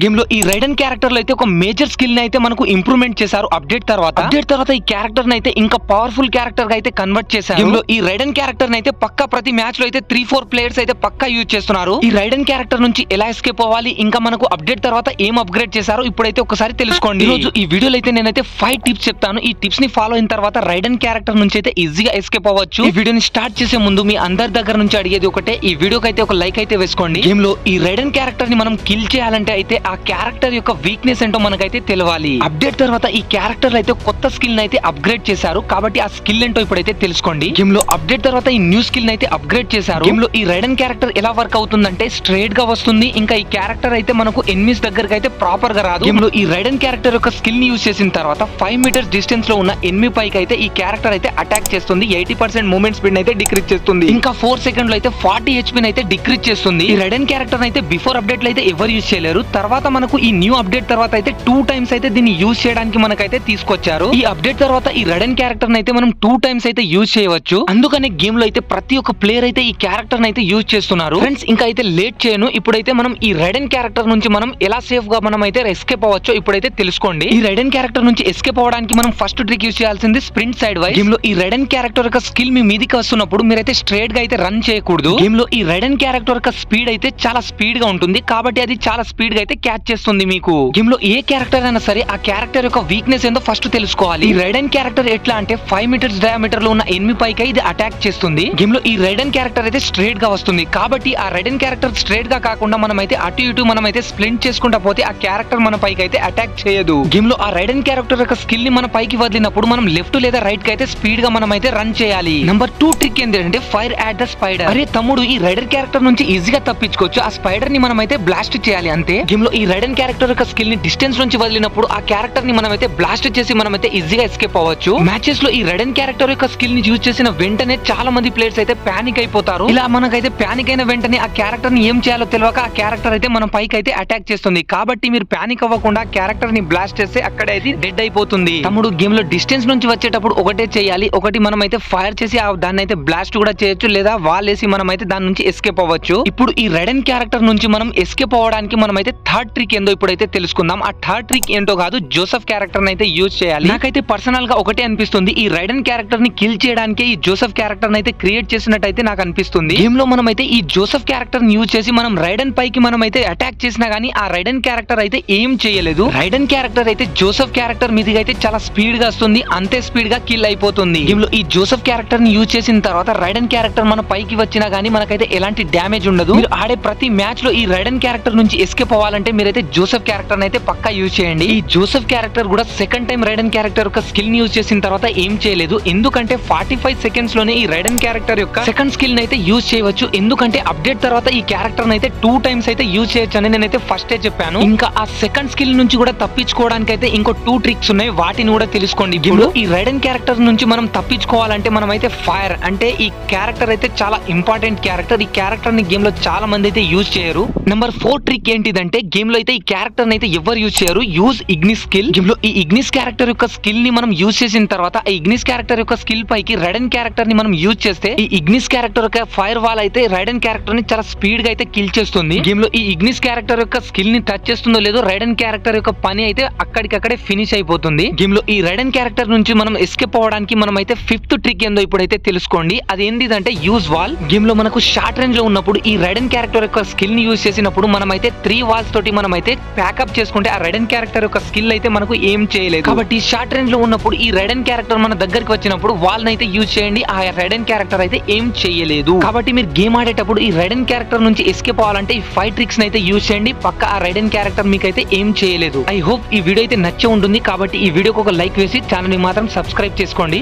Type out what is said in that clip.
Game లో ఈ రైడన్ character లో అయితే ఒక మేజర్ స్కిల్ ని అయితే మనకు ఇంప్రూవ్మెంట్ చేశారు అప్డేట్ తర్వాత ఈ క్యారెక్టర్ ని అయితే ఇంకా పవర్ఫుల్ క్యారెక్టర్ గా అయితే కన్వర్ట్ చేశారు. గేమ్ లో ఈ రైడన్ క్యారెక్టర్ ని అయితే పక్కా ప్రతి మ్యాచ్ లో అయితే 3-4 ప్లేయర్స్ అయితే పక్కా యూజ్ చేస్తున్నారు. ఈ రైడన్ క్యారెక్టర్ నుంచి ఎలా ఎస్కేప్ అవ్వాలి, ఇంకా మనకు అప్డేట్ తర్వాత ఏం అప్గ్రేడ్ చేశారు ఇప్పుడైతే ఒకసారి తెలుసుకోండి. ఈ రోజు ఈ వీడియోలో అయితే నేనైతే 5 టిప్స్ చెప్తాను. ఈ టిప్స్ ని ఫాలో అయిన తర్వాత రైడన్ క్యారెక్టర్ నుంచి అయితే ఈజీగా ఎస్కేప్ అవ్వచ్చు. ఈ వీడియోని స్టార్ట్ చేసే ముందు మీ అందరి దగ్గర నుంచి అడిగేది ఒకటే, ఈ వీడియోకి అయితే ఒక లైక్ అయితే వేసుకోండి. గేమ్ లో ఈ రైడన్ క్యారెక్టర్ ని మనం కిల్ చేయాలంటే అయితే ఆ క్యారెక్టర్ యొక్క వీక్నెస్ ఏంటో మనకైతే తెలియాలి. అప్డేట్ తర్వాత ఈ క్యారెక్టర్ అయితే కొత్త స్కిల్ ని అయితే అప్గ్రేడ్ చేశారు, కాబట్టి ఆ స్కిల్ ఏంటో ఇప్పుడైతే తెలుసుకోండి. గేమ్ లో అప్డేట్ తర్వాత ఈ న్యూ స్కిల్ ని అయితే అప్గ్రేడ్ చేశారు. గేమ్ లో ఈ రైడన్ క్యారెక్టర్ ఎలా వర్క్ అవుతుందంటే స్ట్రైట్ గా వస్తుంది, ఇంకా ఈ క్యారెక్టర్ అయితే మనకు ఎనిమిస్ దగ్గరకు అయితే ప్రాపర్ గా రాదు. గేమ్ లో ఈ రైడన్ క్యారెక్టర్ యొక్క స్కిల్ ని యూజ్ చేసిన తర్వాత 5 మీటర్స్ డిస్టెన్స్ లో ఉన్న ఎనిమి పైకి అయితే ఈ క్యారెక్టర్ అయితే అటాక్ చేస్తుంది. 80% మూవ్మెంట్ స్పీడ్ అయితే డిక్రీజ్ చేస్తుంది. ఇంకా 4 సెకండ్ లో అయితే 40 HP అయితే డిక్రీజ్ చేస్తుంది. ఈ రైడన్ క్యారెక్టర్ అయితే బిఫోర్ అప్డేట్ లో అయితే ఎవరు యూజ్ చేయలేరు. తర్వాత మనకు ఈ న్యూ అప్డేట్ తర్వాత అయితే 2 టైమ్స్ అయితే దీన్ని యూజ్ చేయడానికి మనకైతే తీసుకొచ్చారు. ఈ అప్డేట్ తర్వాత ఈ రైడన్ క్యారెక్టర్ అయితే మనం 2 టైమ్స్ అయితే యూజ్ చేయవచ్చు. అందుకనే గేమ్ లో అయితే ప్రతి ఒక్క ప్లేయర్ అయితే ఈ క్యారెక్టర్ అయితే యూజ్ చేస్తున్నారు. ఫ్రెండ్స్ ఇంకా అయితే లేట్ చేయను, ఇప్పుడైతే మనం ఈ రైడన్ క్యారెక్టర్ నుంచి మనం ఎలా సేఫ్ గా మనం అయితే ఎస్కేప్ అవ్వచ్చో ఇప్పుడైతే తెలుసుకోండి. ఈ రైడన్ క్యారెక్టర్ నుంచి ఎస్కేప్ అవ్వడానికి మనం ఫస్ట్ ట్రిక్ యూజ్ చేయాల్సింది స్ప్రింట్ సైడ్ వైజ్. గేమ్ లో ఈ రైడన్ క్యారెక్టర్ యొక్క స్కిల్ మీ మీదికి వస్తున్నప్పుడు మీరైతే స్ట్రైట్ గా అయితే రన్ చేయకూడదు. గేమ్ లో ఈ రైడన్ క్యారెక్టర్ యొక్క స్పీడ్ అయితే చాలా స్పీడ్ గా ఉంటుంది, కాబట్టి అది చాలా స్పీడ్ గా అయితే క్యాచ్ చేస్తుంది మీకు. గేమ్ లో ఏ క్యారెక్టర్ అయినా సరే ఆ క్యారెక్టర్ యొక్క వీక్నెస్ ఏందో ఫస్ట్ తెలుసుకోవాలి. ఈ రైడన్ క్యారెక్టర్ ఎట్లా అంటే 5 మీటర్స్ డయామీటర్ లో ఉన్న ఎనిమి పైకి ఇది అటాక్ చేస్తుంది. గేమ్ లో ఈ రైడన్ క్యారెక్టర్ అయితే స్ట్రైట్ గా వస్తుంది, కాబట్టి ఆ రైడన్ క్యారెక్టర్ స్ట్రైట్ గా కాకుండా మనం అయితే అటు ఇటు మనం అయితే స్ప్లింట్ చేసుకుంటా పోతే ఆ క్యారెక్టర్ మన పైకి అయితే అటాక్ చేయదు. గేమ్ లో ఆ రైడన్ క్యారెక్టర్ యొక్క స్కిల్ ని మన పైకి వదిలినప్పుడు మనం లెఫ్ట్ లేదా రైట్ కి అయితే స్పీడ్ గా మనం అయితే రన్ చేయాలి. నంబర్ 2 ట్రిక్ ఏంటంటే ఫైర్ అట్ ద స్పైడర్. అరే తమ్ముడు, ఈ రైడర్ క్యారెక్టర్ నుంచి ఈజీగా తప్పించుకోవచ్చు, ఆ స్పైడర్ ని మనం అయితే బ్లాస్ట్ చేయాలి అంతే. గేమ్ లో ఈ రైడన్ క్యారెక్టర్ యొక్క స్కిల్ ని డిస్టెన్స్ నుంచి వదిలినప్పుడు ఆ క్యారెక్టర్ ని మనం అయితే బ్లాస్ట్ చేసి మనం అయితే ఈజీగా ఎస్కేప్ అవ్వచ్చు. మ్యాచెస్ లో ఈ రైడన్ క్యారెక్టర్ యొక్క స్కిల్ ని యూజ్ చేసిన వెంటనే చాలా మంది ప్లేయర్స్ అయితే పానిక్ అయిపోతారు. ఇలా మనకైతే పానిక్ అయిన వెంటనే ఆ క్యారెక్టర్ ని ఏం చేయాలో తెలియక ఆ క్యారెక్టర్ అయితే మన పైకి అయితే అటాక్ చేస్తుంది. కాబట్టి మీరు పానిక్ అవ్వకుండా క్యారెక్టర్ ని బ్లాస్ట్ చేస్తే అక్కడ అయితే డెడ్ అయిపోతుంది. తమ్ముడు, గేమ్ లో డిస్టెన్స్ నుంచి వచ్చేటప్పుడు ఒకటే చేయాలి, ఒకటి మనం అయితే ఫైర్ చేసి దాన్ని అయితే బ్లాస్ట్ కూడా చేయొచ్చు, లేదా వాల్ వేసి మనం అయితే దాని నుంచి ఎస్కేప్ అవ్వచ్చు. ఇప్పుడు ఈ రైడన్ క్యారెక్టర్ నుంచి మనం ఎస్కేప్ అవ్వడానికి మనం అయితే థర్డ్ ట్రిక్ ఏందో ఇప్పుడైతే తెలుసుకుందాం. ఆ థర్డ్ ట్రిక్ ఏంటో కాదు, జోసెఫ్ క్యారెక్టర్ అయితే యూజ్ చేయాలి. నాకైతే పర్సనల్ గా ఒకటే అనిపిస్తుంది, ఈ రైడన్ క్యారెక్టర్ ని కిల్ చేయడానికి ఈ జోసెఫ్ క్యారెక్టర్ అయితే క్రియేట్ చేసినట్టయితే నాకు అనిపిస్తుంది. గేమ్ లో మనం అయితే ఈ జోసెఫ్ క్యారెక్టర్ ని యూజ్ చేసి మనం రైడన్ పైకి మనం అయితే అటాక్ చేసినా గానీ ఆ రైడన్ క్యారెక్టర్ అయితే ఏం చేయలేదు. రైడన్ క్యారెక్టర్ అయితే జోసెఫ్ క్యారెక్టర్ మీదకి అయితే చాలా స్పీడ్ గా వస్తుంది, అంతే స్పీడ్ గా కిల్ అయిపోతుంది. గేమ్ లో ఈ జోసెఫ్ క్యారెక్టర్ ని యూజ్ చేసిన తర్వాత రైడన్ క్యారెక్టర్ మన పైకి వచ్చినా గానీ మనకైతే ఎలాంటి డ్యామేజ్ ఉండదు. మీరు ఆడే ప్రతి మ్యాచ్ లో ఈ రైడన్ క్యారెక్టర్ నుంచి ఎస్కేప్ అవ్వాలంటే మీరైతే జోసెఫ్ క్యారెక్టర్ అయితే పక్కా యూజ్ చేయండి. ఈ జోసెఫ్ క్యారెక్టర్ కూడా సెకండ్ టైం రైడన్ క్యారెక్టర్ యొక్క స్కిల్ ని యూజ్ చేసిన తర్వాత ఏం చేయలేదు, ఎందుకంటే 45 సెకండ్స్ లోనే ఈ రైడన్ క్యారెక్టర్ యొక్క సెకండ్ స్కిల్ ని అయితే యూజ్ చేయవచ్చు. ఎందుకంటే అప్డేట్ తర్వాత ఈ క్యారెక్టర్ అయితే 2 టైమ్స్ అయితే యూజ్ చేయొచ్చు అని నేనైతే ఫస్టే చెప్పాను. ఇంకా ఆ సెకండ్ స్కిల్ నుంచి కూడా తప్పించుకోవడానికి అయితే ఇంకో 2 ట్రిక్స్ ఉన్నాయి, వాటిని కూడా తెలుసుకోండి. ఇప్పుడు ఈ రైడన్ క్యారెక్టర్ నుంచి మనం తప్పించుకోవాలంటే మనం అయితే ఫైర్ అంటే ఈ క్యారెక్టర్ అయితే చాలా ఇంపార్టెంట్ క్యారెక్టర్. ఈ క్యారెక్టర్ ని గేమ్ లో చాలా మంది అయితే యూజ్ చేయరు. నెంబర్ 4 ట్రిక్ ఏంటిదంటే గేమ్ లో అయితే ఈ క్యారెక్టర్ అయితే ఎవరు యూజ్ చేయరు, యూజ్ ఇగ్నిస్ స్కిల్. గేమ్ లో ఈ ఇగ్నిస్ క్యారెక్టర్ యొక్క స్కిల్ ని మనం యూజ్ చేసిన తర్వాత ఈ ఇగ్నిస్ క్యారెక్టర్ యొక్క స్కిల్ పైకి రైడన్ క్యారెక్టర్ ని మనం యూజ్ చేస్తే ఈ ఇగ్నిస్ క్యారెక్టర్ యొక్క ఫైర్ వాల్ అయితే రైడన్ క్యారెక్టర్ ని చాలా స్పీడ్ గా అయితే కిల్ చేస్తుంది. గేమ్ లో ఈ ఇగ్నిస్ క్యారెక్టర్ యొక్క స్కిల్ ని టచ్ చేస్తుందో లేదో రైడన్ క్యారెక్టర్ యొక్క పని అయితే అక్కడికక్కడే ఫినిష్ అయిపోతుంది. గేమ్ లో ఈ రైడన్ క్యారెక్టర్ నుంచి మనం ఎస్కేప్ అవ్వడానికి మనం అయితే 5th ట్రిక్ ఏందో ఇప్పుడైతే తెలుసుకోండి. అది ఏంటిదంటే యూజ్ వాల్. గేమ్ లో మనకు షార్ట్ రేంజ్ లో ఉన్నప్పుడు ఈ రైడన్ క్యారెక్టర్ యొక్క స్కిల్ ని యూజ్ చేసినప్పుడు మనం అయితే 3 వాల్స్ తోటి మనం అయితే ప్యాకప్ చేసుకుంటే ఆ రైడన్ క్యారెక్టర్ యొక్క స్కిల్ అయితే మనకు ఏం చేయలేదు. కాబట్టి షార్ట్ రేంజ్ లో ఉన్నప్పుడు ఈ రైడన్ క్యారెక్టర్ మన దగ్గరికి వచ్చినప్పుడు వాల్ అయితే యూజ్ చేయండి, ఆ రైడన్ క్యారెక్టర్ అయితే ఏం చేయలేదు. కాబట్టి మీరు గేమ్ ఆడేటప్పుడు ఈ రైడన్ క్యారెక్టర్ నుంచి ఎస్కేప్ అవ్వాలంటే ఈ 5 ట్రిక్స్ అయితే యూజ్ చేయండి, పక్క ఆ రైడన్ క్యారెక్టర్ మీకు అయితే ఏం చేయలేదు. ఐ హోప్ ఈ వీడియో అయితే నచ్చే ఉంటుంది, కాబట్టి ఈ వీడియోకి ఒక లైక్ వేసి ఛానల్ ని మాత్రం సబ్స్క్రైబ్ చేసుకోండి.